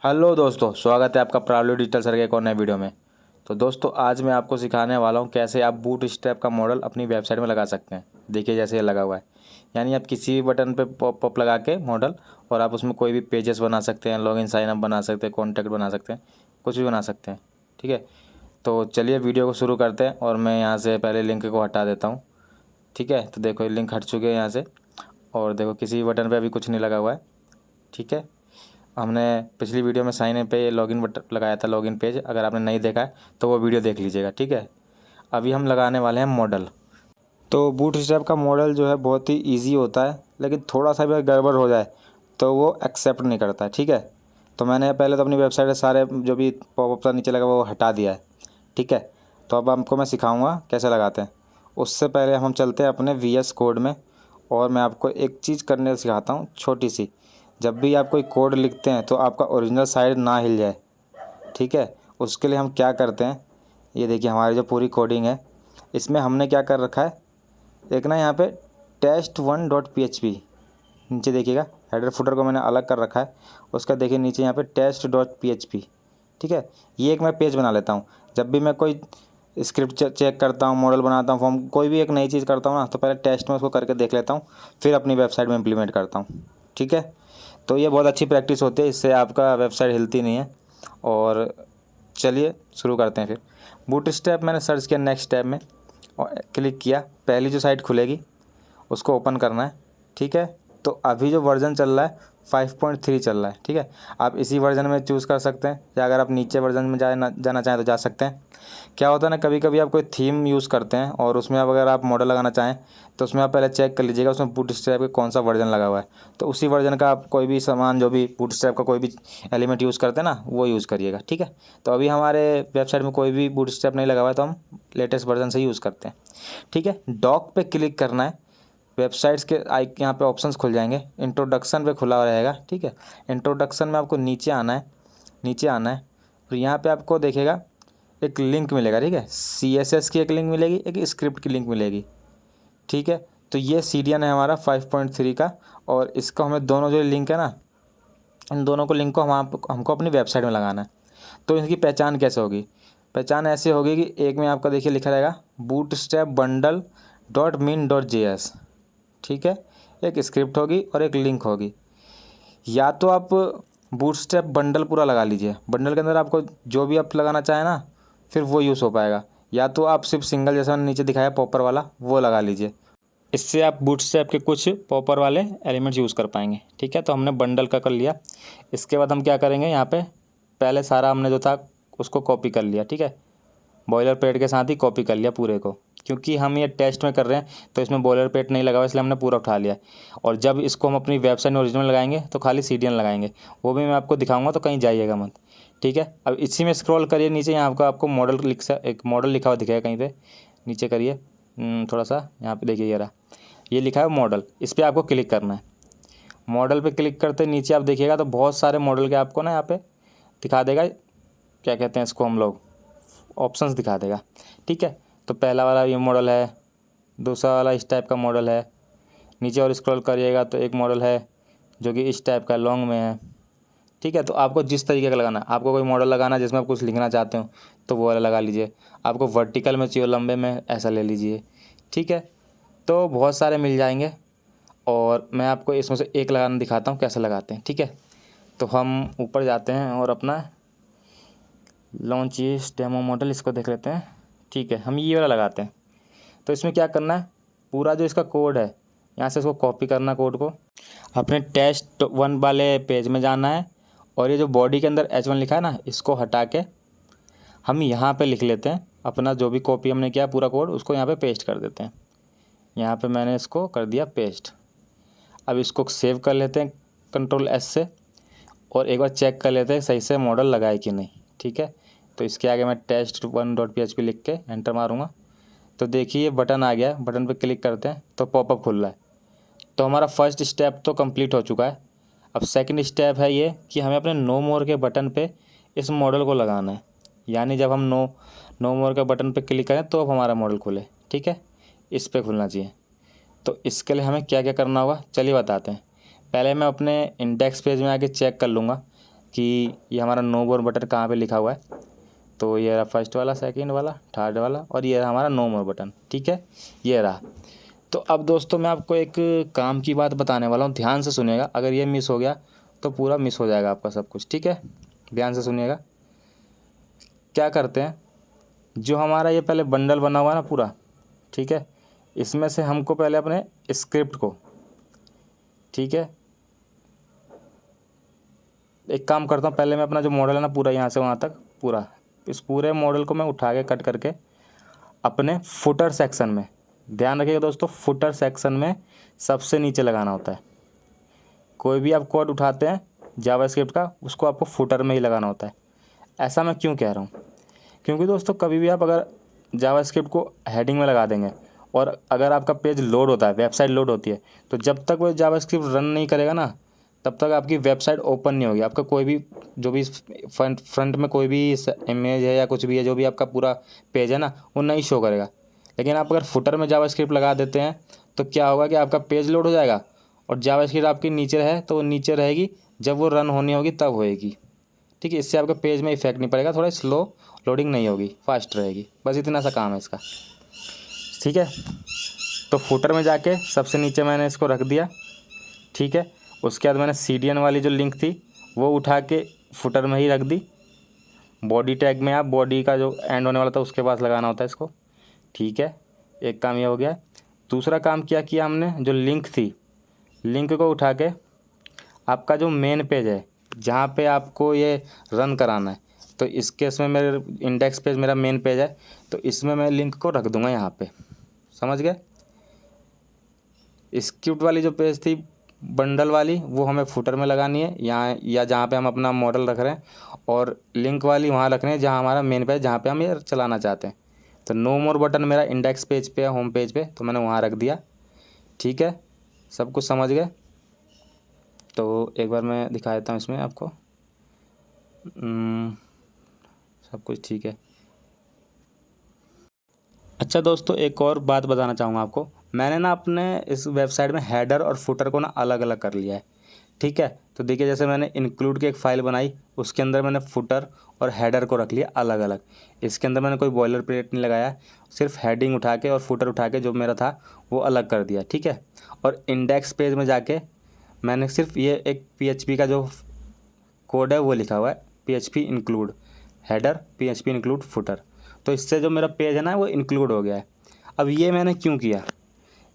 Hello दोस्तों, स्वागत है आपका प्रावली डिजिटल सर के एक और नए वीडियो में। तो दोस्तों आज मैं आपको सिखाने वाला हूँ कैसे आप बूट स्ट्रैप का मॉडल अपनी वेबसाइट में लगा सकते हैं। देखिए जैसे ये लगा हुआ है, यानी आप किसी भी बटन पे पॉप लगा के मॉडल, और आप उसमें कोई भी पेजेस बना सकते हैं, लॉगिन साइन अप बना सकते हैं, कॉन्टैक्ट बना सकते हैं, कुछ भी बना सकते हैं। ठीक है, तो चलिए वीडियो को शुरू करते हैं। और मैं यहाँ से पहले लिंक को हटा देता हूँ। ठीक है, तो देखो ये लिंक हट चुके हैं यहाँ से। और देखो किसी भी बटन पर अभी कुछ नहीं लगा हुआ है। ठीक है, हमने पिछली वीडियो में साइन इन पे लॉगिन बटन लगाया था, लॉगिन पेज। अगर आपने नहीं देखा है तो वो वीडियो देख लीजिएगा। ठीक है, अभी हम लगाने वाले हैं मॉडल। तो बूटस्ट्रैप का मॉडल जो है बहुत ही इजी होता है, लेकिन थोड़ा सा भी गड़बड़ हो जाए तो वो एक्सेप्ट नहीं करता है। ठीक है, तो मैंने पहले तो अपनी वेबसाइट से सारे जो भी पॉपअप का नीचे लगा वो हटा दिया है। ठीक है, तो अब आपको मैं सिखाऊंगा कैसे लगाते हैं। उससे पहले हम चलते हैं अपने VS कोड में, और मैं आपको एक चीज़ करने सिखाता हूँ छोटी सी। जब भी आप कोई कोड लिखते हैं तो आपका ओरिजिनल साइड ना हिल जाए। ठीक है, उसके लिए हम क्या करते हैं, ये देखिए हमारी जो पूरी कोडिंग है इसमें हमने क्या कर रखा है। एक ना यहाँ पे test1.php नीचे देखिएगा, हेडर फुटर को मैंने अलग कर रखा है। उसका देखिए नीचे यहाँ पे test.php। ठीक है, ये एक मैं पेज बना लेता हूँ। जब भी मैं कोई स्क्रिप्ट चेक करता हूँ, मॉडल बनाता हूँ, फॉर्म कोई भी एक नई चीज़ करता हूँ ना, तो पहले टेस्ट में उसको करके देख लेता हूँ, फिर अपनी वेबसाइट में इम्प्लीमेंट करता हूँ। ठीक है, तो ये बहुत अच्छी प्रैक्टिस होती है, इससे आपका वेबसाइट हिलती नहीं है। और चलिए शुरू करते हैं फिर। बूटस्ट्रैप मैंने सर्च किया नेक्स्ट टैब में और क्लिक किया, पहली जो साइट खुलेगी उसको ओपन करना है। ठीक है, तो अभी जो वर्ज़न चल रहा है 5.3 चल रहा है। ठीक है, आप इसी वर्ज़न में चूज़ कर सकते हैं, या अगर आप नीचे वर्ज़न में जाना चाहें तो जा सकते हैं। क्या होता है ना, कभी कभी आप कोई थीम यूज़ करते हैं और उसमें अब अगर आप मॉडल लगाना चाहें तो उसमें आप पहले चेक कर लीजिएगा उसमें बूटस्ट्रैप का कौन सा वर्ज़न लगा हुआ है। तो उसी वर्ज़न का आप कोई भी सामान, जो भी बूटस्ट्रैप का कोई भी एलिमेंट यूज़ करते हैं ना, वो यूज़ करिएगा। ठीक है, तो अभी हमारे वेबसाइट में कोई भी बूटस्ट्रैप नहीं लगा हुआ है, तो हम लेटेस्ट वर्ज़न से ही यूज़ करते हैं। ठीक है, डॉक पे क्लिक करना है। वेबसाइट्स के यहाँ पे ऑप्शंस खुल जाएंगे, इंट्रोडक्शन पे खुला रहेगा। ठीक है, इंट्रोडक्शन में आपको नीचे आना है, नीचे आना है, और यहाँ पे आपको देखेगा एक लिंक मिलेगा। ठीक है, CSS की एक लिंक मिलेगी, एक स्क्रिप्ट की लिंक मिलेगी। ठीक है, तो ये CDN है हमारा 5.3 का, और इसको हमें दोनों जो लिंक है ना, इन दोनों को लिंक को हमको अपनी वेबसाइट में लगाना है। तो इनकी पहचान कैसे होगी? पहचान ऐसे होगी कि एक में आपका देखिए लिखा रहेगा bootstrap_bundle.min.js। ठीक है, एक स्क्रिप्ट होगी और एक लिंक होगी। या तो आप बूटस्ट्रैप बंडल पूरा लगा लीजिए, बंडल के अंदर आपको जो भी आप लगाना चाहें ना, फिर वो यूज़ हो पाएगा। या तो आप सिर्फ सिंगल, जैसा मैंने नीचे दिखाया पॉपर वाला, वो लगा लीजिए। इससे आप बूटस्ट्रैप के कुछ पॉपर वाले एलिमेंट्स यूज़ कर पाएंगे। ठीक है, तो हमने बंडल का कर लिया। इसके बाद हम क्या करेंगे, यहाँ पे पहले सारा हमने जो था उसको कॉपी कर लिया। ठीक है, बॉयलर प्लेट के साथ ही कॉपी कर लिया पूरे को, क्योंकि हम ये टेस्ट में कर रहे हैं तो इसमें बॉयलर प्लेट नहीं लगा हुआ, इसलिए हमने पूरा उठा लिया। और जब इसको हम अपनी वेबसाइट में ओरिजिनल लगाएंगे तो खाली CDN लगाएंगे, वो भी मैं आपको दिखाऊंगा, तो कहीं जाइएगा मत। ठीक है, अब इसी में स्क्रॉल करिए नीचे, यहाँ आपको मॉडल एक मॉडल लिखा हुआ दिखेगा कहीं पे, नीचे करिए थोड़ा सा, यहाँ पे देखिए ये रहा, ये लिखा है मॉडल, इस पर आपको क्लिक करना है। मॉडल पे क्लिक करते नीचे आप देखिएगा तो बहुत सारे मॉडल के आपको ना यहाँ पे दिखा देगा, क्या कहते हैं इसको हम लोग, ऑप्शंस दिखा देगा। ठीक है, तो पहला वाला ये मॉडल है, दूसरा वाला इस टाइप का मॉडल है। नीचे और स्क्रॉल करिएगा तो एक मॉडल है जो कि इस टाइप का लॉन्ग में है। ठीक है, तो आपको जिस तरीके का लगाना है, आपको कोई मॉडल लगाना है जिसमें आप कुछ लिखना चाहते हो तो वो वाला लगा लीजिए। आपको वर्टिकल में चाहिए, लंबे में, ऐसा ले लीजिए। ठीक है, तो बहुत सारे मिल जाएंगे, और मैं आपको इसमें से एक लगाना दिखाता हूँ कैसे लगाते हैं। ठीक है, तो हम ऊपर जाते हैं और अपना लॉन्च इस डेमो मॉडल, इसको देख लेते हैं। ठीक है, हम ये वाला लगाते हैं। तो इसमें क्या करना है, पूरा जो इसका कोड है यहाँ से इसको कॉपी करना, कोड को अपने test1 वाले पेज में जाना है, और ये जो बॉडी के अंदर H1 लिखा है ना, इसको हटा के हम यहाँ पे लिख लेते हैं अपना जो भी कॉपी हमने किया पूरा कोड, उसको यहाँ पे पेस्ट कर देते हैं। यहाँ पे मैंने इसको कर दिया पेस्ट। अब इसको सेव कर लेते हैं Ctrl+S से, और एक बार चेक कर लेते हैं सही से मॉडल लगा है कि नहीं। ठीक है, तो इसके आगे मैं test1.php लिख के एंटर मारूंगा, तो देखिए बटन आ गया, बटन पे क्लिक करते हैं तो पॉपअप खुल रहा है। तो हमारा फर्स्ट स्टेप तो कंप्लीट हो चुका है। अब सेकंड स्टेप है ये कि हमें अपने नो मोर के बटन पे इस मॉडल को लगाना है, यानी जब हम नो मोर के बटन पे क्लिक करें तो अब हमारा मॉडल खुले। ठीक है, इस पर खुलना चाहिए। तो इसके लिए हमें क्या क्या करना होगा, चलिए बताते हैं। पहले मैं अपने इंडेक्स पेज में आके चेक कर लूँगा कि ये हमारा नो मोर बटन कहाँ पे लिखा हुआ है। तो ये रहा फर्स्ट वाला, सेकंड वाला, थर्ड वाला, और ये रहा हमारा नो मोर बटन। ठीक है, ये रहा। तो अब दोस्तों मैं आपको एक काम की बात बताने वाला हूँ, ध्यान से सुनिएगा। अगर ये मिस हो गया तो पूरा मिस हो जाएगा आपका सब कुछ। ठीक है, ध्यान से सुनिएगा। क्या करते हैं, जो हमारा ये पहले बंडल बना हुआ है ना पूरा, ठीक है, इसमें से हमको पहले अपने स्क्रिप्ट को, ठीक है, एक काम करता हूँ, पहले मैं अपना जो मॉडल है ना पूरा यहाँ से वहाँ तक पूरा, इस पूरे मॉडल को मैं उठा के कट करके अपने फुटर सेक्शन में, ध्यान रखिएगा दोस्तों, फुटर सेक्शन में सबसे नीचे लगाना होता है। कोई भी आप कोड उठाते हैं जावास्क्रिप्ट का, उसको आपको फुटर में ही लगाना होता है। ऐसा मैं क्यों कह रहा हूँ, क्योंकि दोस्तों कभी भी आप अगर जावास्क्रिप्ट को हेडिंग में लगा देंगे और अगर आपका पेज लोड होता है, वेबसाइट लोड होती है, तो जब तक वो जावास्क्रिप्ट रन नहीं करेगा ना, तब तक आपकी वेबसाइट ओपन नहीं होगी। आपका कोई भी जो भी फ्रंट में कोई भी इमेज है या कुछ भी है, जो भी आपका पूरा पेज है ना, वो नहीं शो करेगा। लेकिन आप अगर फुटर में जावास्क्रिप्ट लगा देते हैं तो क्या होगा कि आपका पेज लोड हो जाएगा और जावास्क्रिप्ट आपकी नीचे है तो वो नीचे रहेगी, जब वो रन होनी होगी तब होएगी। ठीक है, इससे आपके पेज में इफेक्ट नहीं पड़ेगा, थोड़ा स्लो लोडिंग नहीं होगी, फास्ट रहेगी। बस इतना सा काम है इसका। ठीक है, तो फुटर में जाके सबसे नीचे मैंने इसको रख दिया। ठीक है, उसके बाद मैंने CDN वाली जो लिंक थी वो उठा के फुटर में ही रख दी। बॉडी टैग में आप बॉडी का जो एंड होने वाला था उसके पास लगाना होता है इसको। ठीक है, एक काम ये हो गया। दूसरा काम क्या किया हमने, जो लिंक थी, लिंक को उठा के आपका जो मेन पेज है जहाँ पे आपको ये रन कराना है, तो इस केस में मेरे इंडेक्स पेज मेरा मेन पेज है, तो इसमें मैं लिंक को रख दूंगा यहाँ पे। समझ गए। स्क्रिप्ट वाली जो पेज थी बंडल वाली, वो हमें फुटर में लगानी है यहाँ, या जहाँ पे हम अपना मॉडल रख रहे हैं, और लिंक वाली वहाँ रखनी है जहाँ हमारा मेन पेज, जहाँ पे हम ये चलाना चाहते हैं। तो नो मोर बटन मेरा इंडेक्स पेज पे है, होम पेज पे, तो मैंने वहाँ रख दिया। ठीक है, सब कुछ समझ गए। तो एक बार मैं दिखा देता हूँ इसमें आपको। सब कुछ ठीक है। अच्छा दोस्तों, एक और बात बताना चाहूँगा आपको। मैंने ना अपने इस वेबसाइट में हेडर और फुटर को ना अलग अलग कर लिया है। ठीक है, तो देखिए जैसे मैंने इंक्लूड की एक फ़ाइल बनाई, उसके अंदर मैंने फुटर और हेडर को रख लिया अलग अलग। इसके अंदर मैंने कोई बॉयलर प्लेट नहीं लगाया, सिर्फ हेडिंग उठा के और फुटर उठा के जो मेरा था वो अलग कर दिया। ठीक है, और इंडेक्स पेज में जाके मैंने सिर्फ ये एक PHP का जो कोड है वो लिखा हुआ है, PHP include header, PHP include footer. तो इससे जो मेरा पेज है ना वो इंक्लूड हो गया है। अब ये मैंने क्यों किया,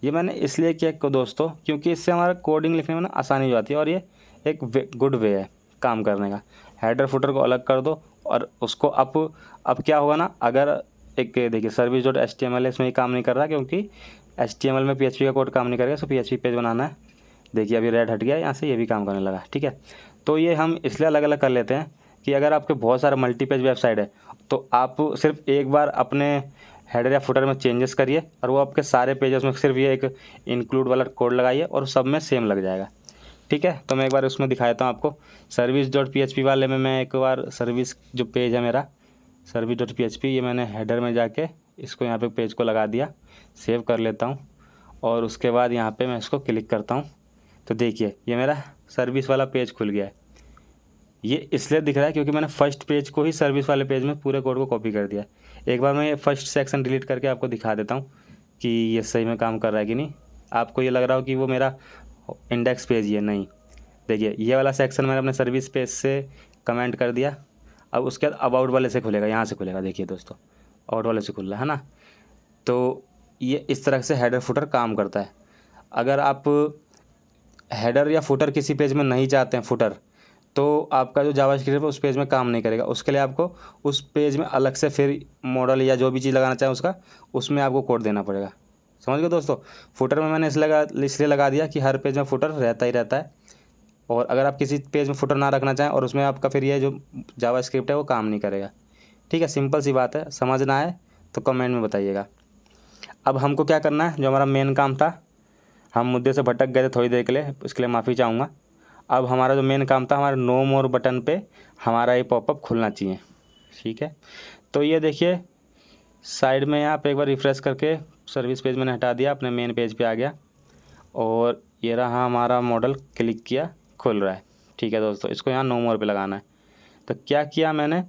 ये मैंने इसलिए किया को दोस्तों, क्योंकि इससे हमारा कोडिंग लिखने में ना आसानी हो जाती है, और ये एक गुड वे है काम करने का। हेडर फुटर को अलग कर दो और उसको अब क्या होगा ना, अगर एक देखिए service.html है, इसमें ये काम नहीं कर रहा क्योंकि HTML में PHP का कोड काम नहीं करेगा, सो PHP पेज बनाना है। देखिए अभी रेड हट गया, यहाँ से ये भी काम करने लगा। ठीक है, तो ये हम इसलिए अलग अलग कर लेते हैं कि अगर आपके बहुत सारे मल्टीपेज वेबसाइट है तो आप सिर्फ एक बार अपने हेडर या फुटर में चेंजेस करिए और वो आपके सारे पेजेस में सिर्फ ये एक इंक्लूड वाला कोड लगाइए और सब में सेम लग जाएगा। ठीक है, तो मैं एक बार उसमें दिखा देता हूँ आपको। service.php वाले में मैं एक बार सर्विस जो पेज है मेरा service.php, ये मैंने हेडर में जाके इसको यहाँ पे पेज को लगा दिया, सेव कर लेता हूँ और उसके बाद यहाँ पे मैं इसको क्लिक करता हूँ। तो देखिए ये मेरा सर्विस वाला पेज खुल गया है। ये इसलिए दिख रहा है क्योंकि मैंने फर्स्ट पेज को ही सर्विस वाले पेज में पूरे कोड को कॉपी कर दिया। एक बार मैं ये फर्स्ट सेक्शन डिलीट करके आपको दिखा देता हूँ कि ये सही में काम कर रहा है कि नहीं। आपको ये लग रहा हो कि वो मेरा इंडेक्स पेज ही है, नहीं। देखिए ये वाला सेक्शन मैंने अपने सर्विस पेज से कमेंट कर दिया। अब उसके बाद अबाउट वाले से खुलेगा, यहाँ से खुलेगा। देखिए दोस्तों अबाउट वाले से खुल रहा है ना। तो ये इस तरह से हेडर फुटर काम करता है। अगर आप हेडर या फुटर किसी पेज में नहीं चाहते हैं फुटर, तो आपका जो जावास्क्रिप्ट है उस पेज में काम नहीं करेगा। उसके लिए आपको उस पेज में अलग से फिर मॉडल या जो भी चीज़ लगाना चाहें उसका, उसमें आपको कोड देना पड़ेगा। समझ गए दोस्तों। फुटर में मैंने इसलिए लगा दिया कि हर पेज में फुटर रहता ही रहता है, और अगर आप किसी पेज में फुटर ना रखना चाहें और उसमें आपका फिर ये जो जावास्क्रिप्ट है वो काम नहीं करेगा। ठीक है, सिंपल सी बात है। समझना है तो कमेंट में बताइएगा। अब हमको क्या करना है, जो हमारा मेन काम था, हम मुद्दे से भटक गए थे थोड़ी देर के लिए, इसके लिए माफ़ी चाहूँगा। अब हमारा जो मेन काम था, हमारे नो मोर बटन पे हमारा ये पॉपअप खुलना चाहिए। ठीक है, तो ये देखिए साइड में यहाँ पे एक बार रिफ़्रेश करके सर्विस पेज मैंने हटा दिया, अपने मेन पेज पे आ गया और ये रहा हमारा मॉडल, क्लिक किया, खुल रहा है। ठीक है दोस्तों, इसको यहाँ नो मोर पे लगाना है। तो क्या किया मैंने,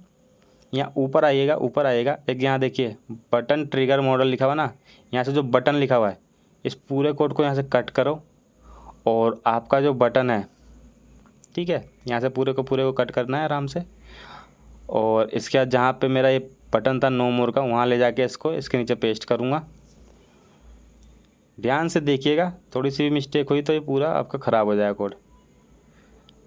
यहाँ ऊपर आइएगा, एक यहाँ देखिए बटन ट्रिगर मॉडल लिखा हुआ ना, यहाँ से जो बटन लिखा हुआ है इस पूरे कोड को यहाँ से कट करो और आपका जो बटन है, ठीक है, यहाँ से पूरे को कट करना है आराम से। और इसके बाद जहाँ पे मेरा ये बटन था नो मोर का, वहाँ ले जाके इसको इसके नीचे पेस्ट करूँगा। ध्यान से देखिएगा, थोड़ी सी भी मिस्टेक हुई तो ये पूरा आपका ख़राब हो जाएगा कोड।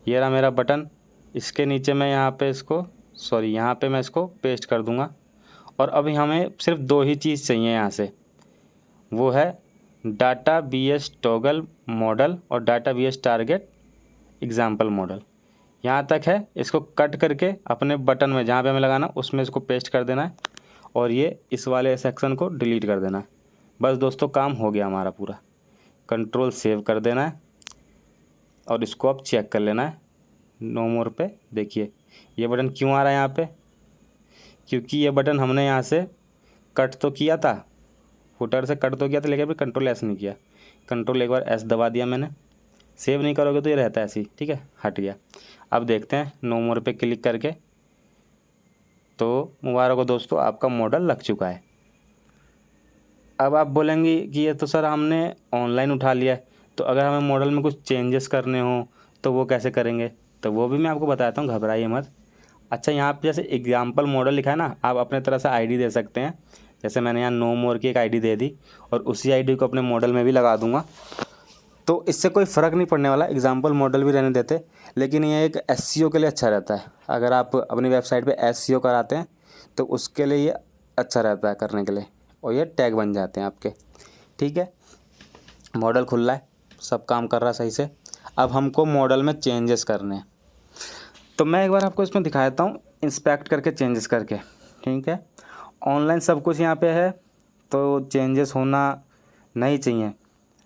ये रहा मेरा बटन, इसके नीचे मैं यहाँ पे मैं इसको पेस्ट कर दूँगा। और अभी हमें सिर्फ 2 ही चीज़ चाहिए यहाँ से, वो है डाटा BS टॉगल मॉडल और data BS target example model. यहाँ तक है, इसको कट करके अपने बटन में जहाँ पे हमें लगाना उसमें इसको पेस्ट कर देना है और ये इस वाले सेक्शन को डिलीट कर देना है। बस दोस्तों काम हो गया हमारा पूरा। कंट्रोल सेव कर देना है और इसको अब चेक कर लेना है नो मोर पे। देखिए ये बटन क्यों आ रहा है यहाँ पे, क्योंकि ये बटन हमने यहाँ से कट तो किया था, फुटर से कट तो किया था, लेकिन अभी कंट्रोल एस नहीं किया। कंट्रोल एक बार एस दबा दिया मैंने, सेव नहीं करोगे तो ये रहता है ऐसे ही, ठीक है, हट गया। अब देखते हैं नो मोर पे क्लिक करके, तो मुबारक हो दोस्तों, आपका मॉडल लग चुका है। अब आप बोलेंगे कि ये तो सर हमने ऑनलाइन उठा लिया है, तो अगर हमें मॉडल में कुछ चेंजेस करने हो तो वो कैसे करेंगे, तो वो भी मैं आपको बताता हूँ, घबराइए मत। अच्छा, यहाँ पे जैसे एग्जाम्पल मॉडल लिखा है ना, आप अपने तरह से आईडी दे सकते हैं। जैसे मैंने यहाँ नो मोर की एक आईडी दे दी और उसी आईडी को अपने मॉडल में भी लगा दूंगा, तो इससे कोई फ़र्क नहीं पड़ने वाला, एग्जाम्पल मॉडल भी रहने देते। लेकिन ये एक SEO के लिए अच्छा रहता है। अगर आप अपनी वेबसाइट पे SEO कराते हैं तो उसके लिए ये अच्छा रहता है करने के लिए, और ये टैग बन जाते हैं आपके, ठीक है। मॉडल खुल रहा है, सब काम कर रहा है सही से। अब हमको मॉडल में चेंजेस करने हैं, तो मैं एक बार आपको इसमें दिखा देता हूँ इंस्पेक्ट करके चेंजेस करके, ठीक है। ऑनलाइन सब कुछ यहाँ पे है तो चेंजेस होना नहीं चाहिए,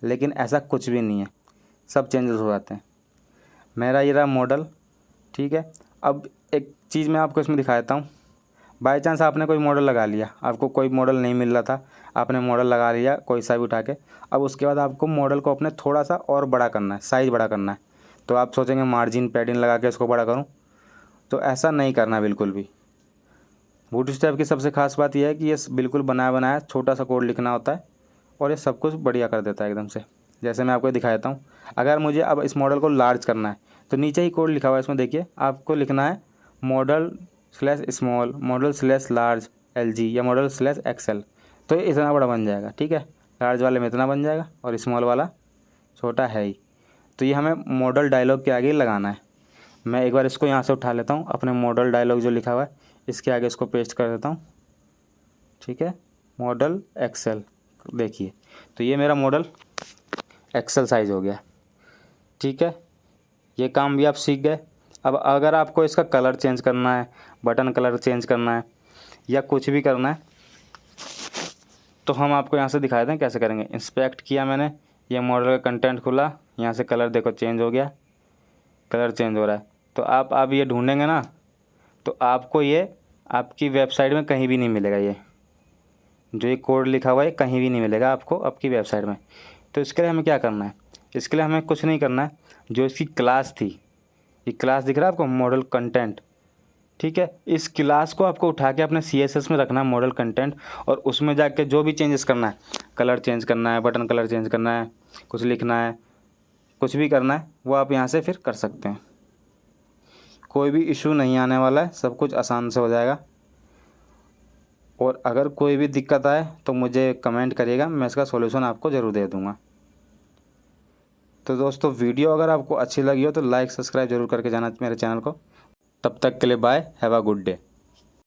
लेकिन ऐसा कुछ भी नहीं है, सब चेंजेस हो जाते हैं। मेरा ये रहा मॉडल, ठीक है। अब एक चीज़ मैं आपको इसमें दिखा देता हूँ। बाय चांस आपने कोई मॉडल लगा लिया, आपको कोई मॉडल नहीं मिल रहा था, आपने मॉडल लगा लिया कोई सा भी उठा के। अब उसके बाद आपको मॉडल को अपने थोड़ा सा और बड़ा करना है, साइज़ बड़ा करना है। तो आप सोचेंगे मार्जिन पैडिंग लगा के इसको बड़ा करूँ, तो ऐसा नहीं करना बिल्कुल भी। बूटस्ट्रैप की सबसे खास बात यह है कि ये बिल्कुल बनाया बनाया छोटा सा कोड लिखना होता है और ये सब कुछ बढ़िया कर देता है एकदम से। जैसे मैं आपको दिखा देता हूँ, अगर मुझे अब इस मॉडल को लार्ज करना है तो नीचे ही कोड लिखा हुआ है, इसमें देखिए आपको लिखना है model/small, model/large LG या model/XL। तो ये इतना बड़ा बन जाएगा, ठीक है। लार्ज वाले में इतना बन जाएगा और स्मॉल वाला छोटा है ही। तो ये हमें मॉडल डायलॉग के आगे ही लगाना है। मैं एक बार इसको यहाँ से उठा लेता हूँ, अपने मॉडल डायलॉग जो लिखा हुआ है इसके आगे इसको पेस्ट कर देता हूँ, ठीक है। मॉडल XL, देखिए तो ये मेरा मॉडल XL साइज़ हो गया, ठीक है। ये काम भी आप सीख गए। अब अगर आपको इसका कलर चेंज करना है, बटन कलर चेंज करना है या कुछ भी करना है, तो हम आपको यहाँ से दिखा देते हैं कैसे करेंगे। इंस्पेक्ट किया मैंने, ये मॉडल का कंटेंट खुला, यहाँ से कलर देखो चेंज हो गया, कलर चेंज हो रहा है। तो आप ये ढूंढेंगे ना, तो आपको ये आपकी वेबसाइट में कहीं भी नहीं मिलेगा। ये जो ये कोड लिखा हुआ है कहीं भी नहीं मिलेगा आपको आपकी वेबसाइट में। तो इसके लिए हमें क्या करना है, इसके लिए हमें कुछ नहीं करना है। जो इसकी क्लास थी, ये क्लास दिख रहा है आपको, मॉडल कंटेंट, ठीक है। इस क्लास को आपको उठा के अपने CSS में रखना है, मॉडल कंटेंट, और उसमें जाके जो भी चेंजेस करना है, कलर चेंज करना है, बटन कलर चेंज करना है, कुछ लिखना है, कुछ भी करना है, वो आप यहाँ से फिर कर सकते हैं। कोई भी इशू नहीं आने वाला है, सब कुछ आसान से हो जाएगा। और अगर कोई भी दिक्कत आए तो मुझे कमेंट करिएगा, मैं इसका सॉल्यूशन आपको ज़रूर दे दूँगा। तो दोस्तों वीडियो अगर आपको अच्छी लगी हो तो लाइक सब्सक्राइब जरूर करके जाना मेरे चैनल को। तब तक के लिए bye, have a good day.